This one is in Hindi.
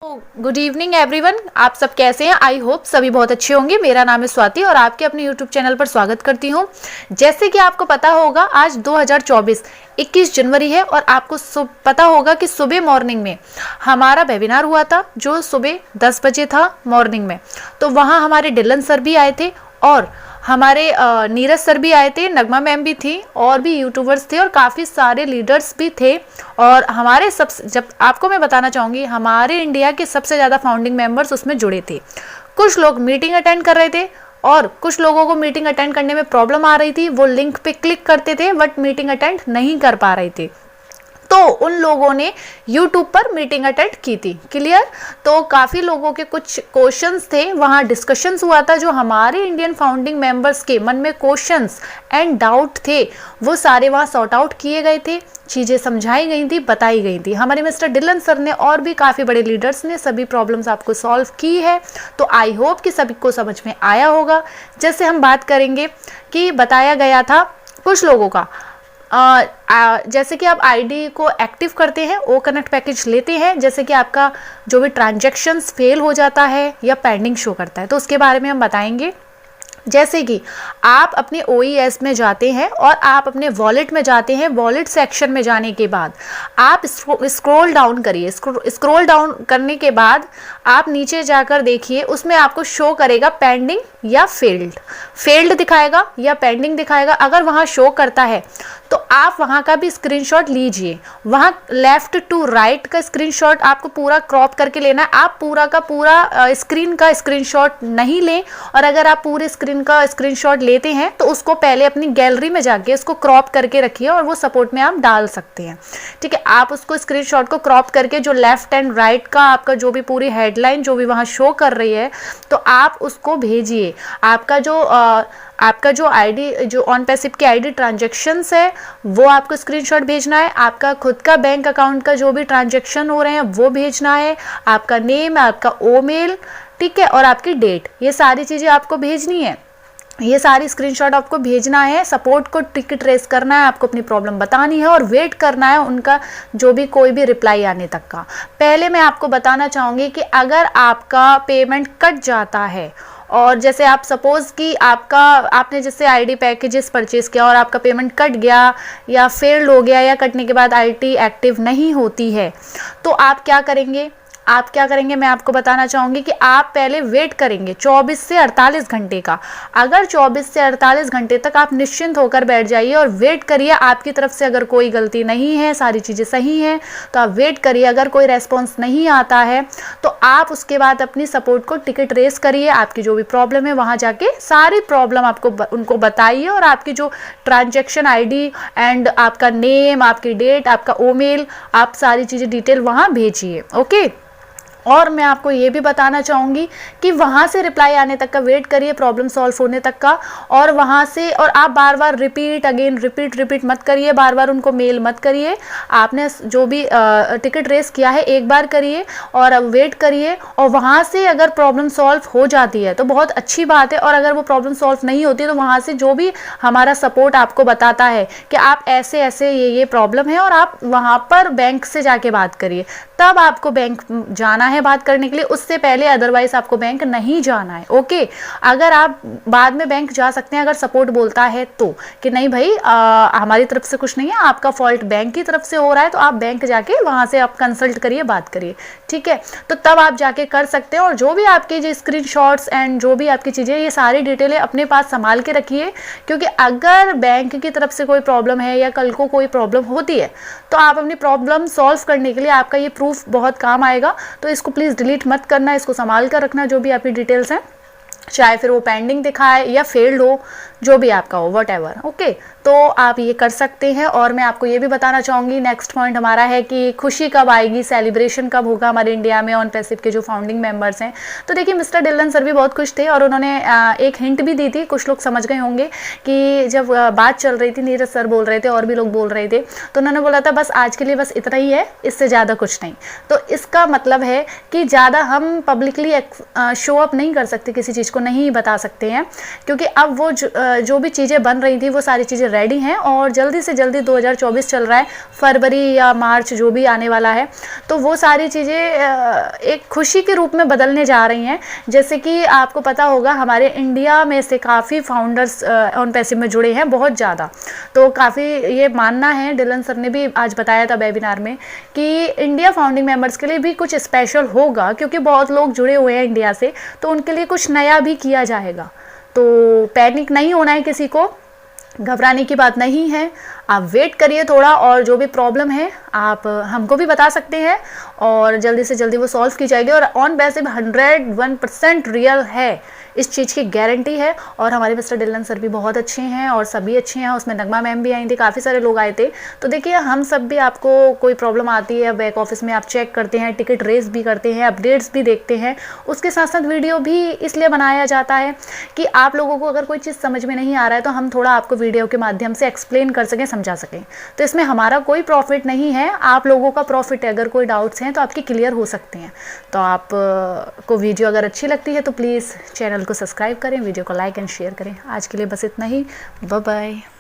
गुड इवनिंग एवरीवन, आप सब कैसे हैं? आई होप सभी बहुत अच्छे होंगे। मेरा नाम है स्वाति और आपके अपने यूट्यूब चैनल पर स्वागत करती हूं। जैसे कि आपको पता होगा आज 2024 21 जनवरी है और आपको पता होगा कि सुबह मॉर्निंग में हमारा वेबिनार हुआ था जो सुबह 10 बजे था मॉर्निंग में। तो वहाँ हमारे डिलन सर भी आए थे और हमारे नीरज सर भी आए थे, नगमा मैम भी थी और भी यूट्यूबर्स थे और काफ़ी सारे लीडर्स भी थे। और हमारे जब आपको मैं बताना चाहूँगी, हमारे इंडिया के सबसे ज़्यादा फाउंडिंग मेंबर्स उसमें जुड़े थे। कुछ लोग मीटिंग अटेंड कर रहे थे और कुछ लोगों को मीटिंग अटेंड करने में प्रॉब्लम आ रही थी। वो लिंक पे क्लिक करते थे बट मीटिंग अटेंड नहीं कर पा रहे थे, तो उन लोगों ने YouTube पर मीटिंग अटेंड की थी। क्लियर? तो काफ़ी लोगों के कुछ क्वेश्चंस थे, वहाँ डिस्कशंस हुआ था। जो हमारे इंडियन फाउंडिंग मेंबर्स के मन में क्वेश्चंस एंड डाउट थे वो सारे वहाँ सॉर्ट आउट किए गए थे, चीज़ें समझाई गई थी, बताई गई थी। हमारे मिस्टर डिलन सर ने और भी काफ़ी बड़े लीडर्स ने सभी प्रॉब्लम्स आपको सॉल्व की है। तो आई होप कि सभी को समझ में आया होगा। जैसे हम बात करेंगे कि बताया गया था कुछ लोगों का जैसे कि आप आईडी को एक्टिव करते हैं, ओ कनेक्ट पैकेज लेते हैं, जैसे कि आपका जो भी ट्रांजैक्शंस फेल हो जाता है या पेंडिंग शो करता है, तो उसके बारे में हम बताएंगे। जैसे कि आप अपने OES में जाते हैं और आप अपने वॉलेट में जाते हैं। वॉलेट सेक्शन में जाने के बाद आप स्क्रॉल डाउन करिए। स्क्रॉल डाउन करने के बाद आप नीचे जाकर देखिए, उसमें आपको शो करेगा पेंडिंग या फेल्ड दिखाएगा या पेंडिंग दिखाएगा। अगर वहाँ शो करता है तो आप वहाँ का भी स्क्रीनशॉट लीजिए। वहाँ लेफ्ट टू राइट का स्क्रीनशॉट आपको पूरा क्रॉप करके लेना है। आप पूरा का पूरा स्क्रीन का स्क्रीनशॉट नहीं लें, और अगर आप पूरे स्क्रीन का स्क्रीनशॉट लेते हैं तो उसको पहले अपनी गैलरी में जाके उसको क्रॉप करके रखिए और वो सपोर्ट में आप डाल सकते हैं। ठीक है, आप उसको स्क्रीनशॉट को क्रॉप करके जो लेफ्ट एंड राइट का आपका जो भी पूरी हेडलाइन जो भी वहाँ शो कर रही है तो आप उसको भेजिए। आपका जो आईडी जो ऑन पैसिव की आईडी ट्रांजैक्शंस है वो आपको स्क्रीनशॉट भेजना है। आपका खुद का बैंक अकाउंट का जो भी ट्रांजैक्शन हो रहे हैं वो भेजना है। आपका नेम, आपका ईमेल, ठीक है, और आपकी डेट, ये सारी चीज़ें आपको भेजनी है। ये सारी स्क्रीनशॉट आपको भेजना है। सपोर्ट को टिकट ट्रेस करना है, आपको अपनी प्रॉब्लम बतानी है और वेट करना है उनका जो भी कोई भी रिप्लाई आने तक का। पहले मैं आपको बताना चाहूँगी कि अगर आपका पेमेंट कट जाता है और जैसे आप सपोज़ कि आपने जैसे आईडी पैकेजेस परचेज़ किया और आपका पेमेंट कट गया या फेल्ड हो गया या कटने के बाद आईडी एक्टिव नहीं होती है, तो आप क्या करेंगे? मैं आपको बताना चाहूँगी कि आप पहले वेट करेंगे 24 से 48 घंटे का। अगर 24 से 48 घंटे तक आप निश्चिंत होकर बैठ जाइए और वेट करिए। आपकी तरफ से अगर कोई गलती नहीं है, सारी चीज़ें सही हैं, तो आप वेट करिए। अगर कोई रेस्पॉन्स नहीं आता है तो आप उसके बाद अपनी सपोर्ट को टिकट रेस करिए। आपकी जो भी प्रॉब्लम है वहाँ जाके सारी प्रॉब्लम आपको उनको बताइए और आपकी जो ट्रांजैक्शन ID एंड आपका नेम, आपकी डेट, आपका ईमेल, आप सारी चीज़ें डिटेल वहाँ भेजिए। ओके, और मैं आपको ये भी बताना चाहूँगी कि वहाँ से रिप्लाई आने तक का वेट करिए, प्रॉब्लम सॉल्व होने तक का। और वहाँ से और आप बार बार रिपीट मत करिए, बार बार उनको मेल मत करिए। आपने जो भी टिकट रेस किया है एक बार करिए और वेट करिए, और वहाँ से अगर प्रॉब्लम सॉल्व हो जाती है तो बहुत अच्छी बात है। और अगर वो प्रॉब्लम सॉल्व नहीं होती तो वहाँ से जो भी हमारा सपोर्ट आपको बताता है कि आप ऐसे ऐसे ये प्रॉब्लम है, और आप वहाँ पर बैंक से जाके बात करिए। तब आपको बैंक जाना है बात करने के लिए, उससे पहले अदरवाइज आपको बैंक नहीं जाना है। ओके, अगर आप बाद में बैंक जा सकते हैं अगर सपोर्ट बोलता है तो कि नहीं भाई हमारी तरफ से कुछ नहीं है, आपका फॉल्ट बैंक की तरफ से हो रहा है, तो आप बैंक जाके वहाँ से आप कंसल्ट करिए, बात करिए। ठीक है, तो तब आप जाके कर सकते हैं। और जो भी आपके जो स्क्रीनशॉट्स एंड जो भी आपकी चीज़ें, ये सारी डिटेलें अपने पास संभाल के रखिए, क्योंकि अगर बैंक की तरफ से कोई प्रॉब्लम है या कल को कोई प्रॉब्लम होती है तो आप अपनी प्रॉब्लम सॉल्व करने के लिए आपका ये प्रूफ बहुत काम आएगा। तो इसको प्लीज़ डिलीट मत करना, इसको संभाल कर रखना जो भी आपकी डिटेल्स हैं, चाहे फिर वो पेंडिंग दिखाए या फेल्ड हो, जो भी आपका हो, व्हाटएवर। ओके, तो आप ये कर सकते हैं। और मैं आपको ये भी बताना चाहूँगी, नेक्स्ट पॉइंट हमारा है कि खुशी कब आएगी, सेलिब्रेशन कब होगा हमारे इंडिया में ऑन पैसिव के जो फाउंडिंग मेंबर्स हैं। तो देखिए, मिस्टर डिलन सर भी बहुत खुश थे और उन्होंने एक हिंट भी दी थी। कुछ लोग समझ गए होंगे कि जब बात चल रही थी, नीरज सर बोल रहे थे और भी लोग बोल रहे थे, तो उन्होंने बोला था बस आज के लिए बस इतना ही है, इससे ज़्यादा कुछ नहीं। तो इसका मतलब है कि ज़्यादा हम पब्लिकली शो अप नहीं कर सकते, किसी चीज़ को नहीं बता सकते हैं, क्योंकि अब वो जो भी चीज़ें बन रही थी वो सारी चीज़ें रेडी हैं और जल्दी से जल्दी 2024 चल रहा है, फरवरी या मार्च जो भी आने वाला है, तो वो सारी चीज़ें एक खुशी के रूप में बदलने जा रही हैं। जैसे कि आपको पता होगा हमारे इंडिया में से काफ़ी फाउंडर्स ऑन पैसिव में जुड़े हैं, बहुत ज़्यादा। तो काफ़ी ये मानना है, डिलन सर ने भी आज बताया था वेबिनार में कि इंडिया फाउंडिंग मेंबर्स के लिए भी कुछ स्पेशल होगा, क्योंकि बहुत लोग जुड़े हुए हैं इंडिया से, तो उनके लिए कुछ नया भी किया जाएगा। तो पैनिक नहीं होना है, किसी को घबराने की बात नहीं है, आप वेट करिए थोड़ा, और जो भी प्रॉब्लम है आप हमको भी बता सकते हैं और जल्दी से जल्दी वो सॉल्व की जाएगी। और ऑन पैसिव 101% रियल है, इस चीज़ की गारंटी है। और हमारे मिस्टर डिलन सर भी बहुत अच्छे हैं और सभी अच्छे हैं, उसमें नगमा मैम भी आई थी, काफ़ी सारे लोग आए थे। तो देखिए हम सब भी, आपको कोई प्रॉब्लम आती है बैक ऑफिस में, आप चेक करते हैं, टिकट रेस भी करते हैं, अपडेट्स भी देखते हैं, उसके साथ साथ वीडियो भी इसलिए बनाया जाता है कि आप लोगों को अगर कोई चीज़ समझ में नहीं आ रहा है तो हम थोड़ा आपको वीडियो के माध्यम से एक्सप्लेन कर सकें, समझा सकें। तो इसमें हमारा कोई प्रॉफिट नहीं है, आप लोगों का प्रॉफिट है। अगर कोई डाउट्स हैं तो आपके क्लियर हो सकते हैं। तो आप को वीडियो अगर अच्छी लगती है तो प्लीज़ चैनल को सब्सक्राइब करें, वीडियो को लाइक एंड शेयर करें। आज के लिए बस इतना ही, बाय बाय।